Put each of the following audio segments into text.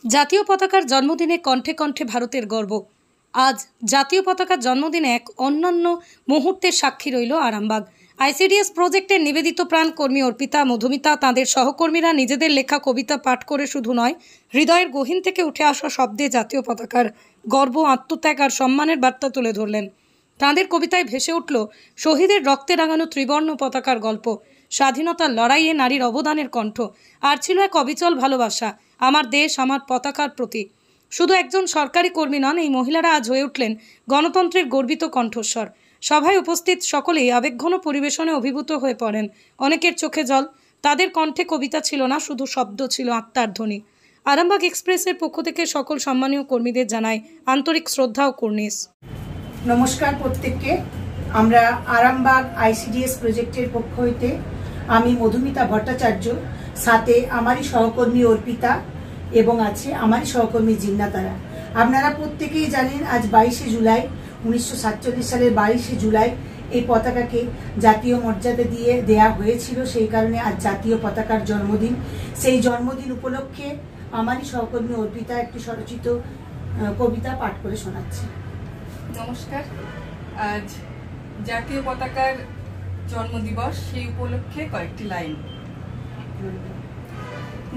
জাতীয় পতাকার জন্মদিনে কণ্ঠে কণ্ঠে ভারতের গর্ব। আজ জাতীয় পতাকার জন্মদিনে এক অন্যান্য মুহূর্তের সাক্ষী রইল আরামবাগ। আইসিডিএস প্রজেক্টের নিবেদিত প্রাণ কর্মী অর্পিতা, মধুমিতা তাঁদের সহকর্মীরা নিজেদের লেখা কবিতা পাঠ করে শুধু নয়, হৃদয়ের গহীন থেকে উঠে আসা শব্দে জাতীয় পতাকার গর্ব, আত্মত্যাগ আর সম্মানের বার্তা তুলে ধরলেন। তাঁদের কবিতায় ভেসে উঠল শহীদের রক্তে রাঙানো ত্রিবর্ণ পতাকার গল্প, স্বাধীনতার লড়াইয়ে নারীর অবদানের কণ্ঠ, আর ছিল এক অবিচল ভালোবাসা আমার দেশ আমার পতাকার প্রতি। শুধু একজন সরকারি কর্মী নন, এই মহিলারা আজ হয়ে উঠলেন গণতন্ত্রের গর্বিত কণ্ঠস্বর। সভায় উপস্থিত সকলেই আবেগঘন পরিবেশনে অভিভূত হয়ে পড়েন। অনেকের চোখে জল। তাদের কণ্ঠে কবিতা ছিল না, শুধু শব্দ, ছিল আত্মার ধ্বনি। আরামবাগ এক্সপ্রেসের পক্ষ থেকে সকল সম্মানীয় কর্মীদের জানাই আন্তরিক শ্রদ্ধা ও কুর্নিশ। নমস্কার প্রত্যেককে। আমরা আরামবাগ আইসিডিএস প্রজেক্টের পক্ষ হইতে আমি মধুমিতা ভট্টাচার্য, সাথে আমারই সহকর্মী অর্পিতা এবং আছে আমারই সহকর্মী জিন্নাতারা। আপনারা প্রত্যেকেই জানেন আজ 22শে জুলাই 1947 সালের 22শে জুলাই এই পতাকাকে জাতীয় মর্যাদা দিয়ে দেয়া হয়েছিল। সেই কারণে আজ জাতীয় পতাকার জন্মদিন। সেই জন্মদিন উপলক্ষে আমারই সহকর্মী অর্পিতা একটি স্বরচিত কবিতা পাঠ করে শোনাচ্ছে। নমস্কার। আজ জাতীয় পতাকার জন্মদিবস, সেই উপলক্ষে কয়েকটি লাইন।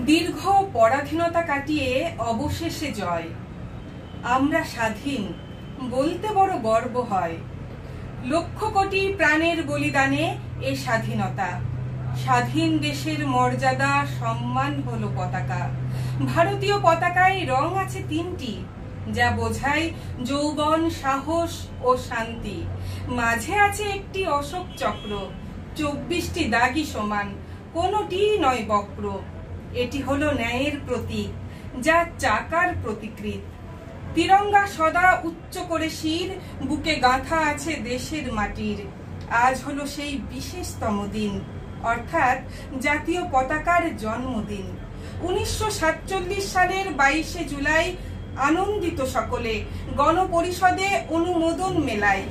দীর্ঘ পরাধীনতা কাটিয়ে অবশেষে জয়, আমরা স্বাধীন বলতে বড় গর্ব হয়। লক্ষ কোটি প্রাণের বলিদানে এ স্বাধীনতা, স্বাধীন দেশের মর্যাদা সম্মান হলো পতাকা। ভারতীয় পতাকায় রং আছে 3টি, যা বোঝায় যৌবন, সাহস ও শান্তি। মাঝে আছে একটি অশোক চক্র, 24টি দাগি সমান, কোনোটি নয় বক্র। এটি হলো ন্যায়ের প্রতীক, যা চাকার প্রতিকৃত। তিরঙ্গা সদা উচ্চ করে শির, বুকে গাঁথা আছে দেশের মাটির। আজ হলো সেই বিশেষতম দিন, অর্থাৎ জাতীয় পতাকার জন্মদিন। 1947 সালের 22শে জুলাই আনন্দিত সকলে, গণপরিষদে অনুমোদন মেলায়।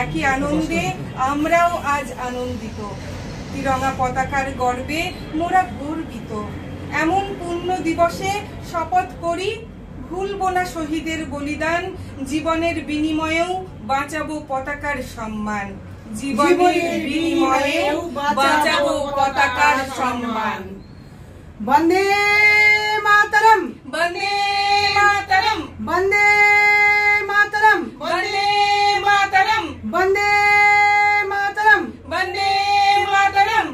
একই আনন্দে আমরাও আজ আনন্দিত। তিরঙ্গা পতাকার গর্বে মোরা গর্বিত। এমন পুণ্য দিবসে শপথ করি, ভুলব না শহীদের বলিদান। জীবনের বিনিময়েও বাঁচাবো পতাকার সম্মান। জীবনের বিনিময়েও বাঁচাবো পতাকার সম্মান। বন্দে মাতরম, বন্দে মাতরম, বন্দে মাতরম, বন্দে মাতরম, বন্দে মাতরম, বন্দে মাতরম।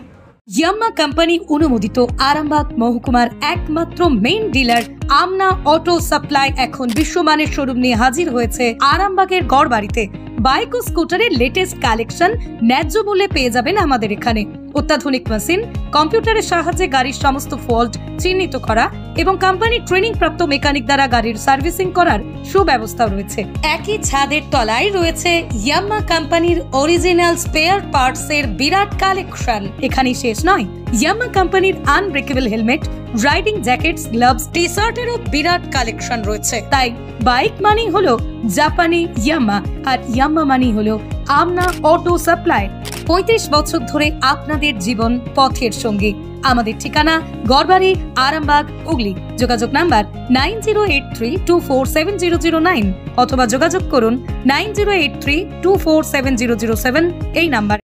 ইয়াম্মা কোম্পানি অনুমোদিত আরামবাগ মহকুমার একমাত্র মেইন ডিলার আমনা অটো সাপ্লাই এখন বিশ্বমানের শোরুম নিয়ে হাজির হয়েছে আরামবাগের গড়বাড়িতে। বাইক ও স্কুটারের লেটেস্ট কালেকশন ন্যায্য মূল্যে পেয়ে যাবেন আমাদের এখানে। অত্যাধুনিক মেশিন, কম্পিউটারের সাহায্যে গাড়ির সমস্ত ফল্ট চিহ্নিত করা এবং কোম্পানির ট্রেনিং প্রাপ্ত মেকানিক দ্বারা গাড়ির সার্ভিসিং করার সুব্যবস্থা রয়েছে। একই ছাদের তলায় রয়েছে ইয়াম্মা কোম্পানির অরিজিনাল স্পেয়ার পার্টস এর বিরাট কালেকশন। এখানেই শেষ নয়, ইয়াম্মা কোম্পানির unbreakable helmet, riding jackets, gloves, T শার্টেরও বিরাট কালেকশন রয়েছে। তাই বাইক মানি হলো জাপানি ইয়াম্মা, আর ইয়াম্মা মানি হলো আমনা অটো সাপ্লাই। 35 বছর ধরে আপনাদের জীবন পথের সঙ্গী। আমাদের ঠিকানা গড়বাড়ি, আরামবাগ, হুগলি। যোগাযোগ নাম্বার 9083247009 অথবা যোগাযোগ করুন 9083247007 এই নাম্বার।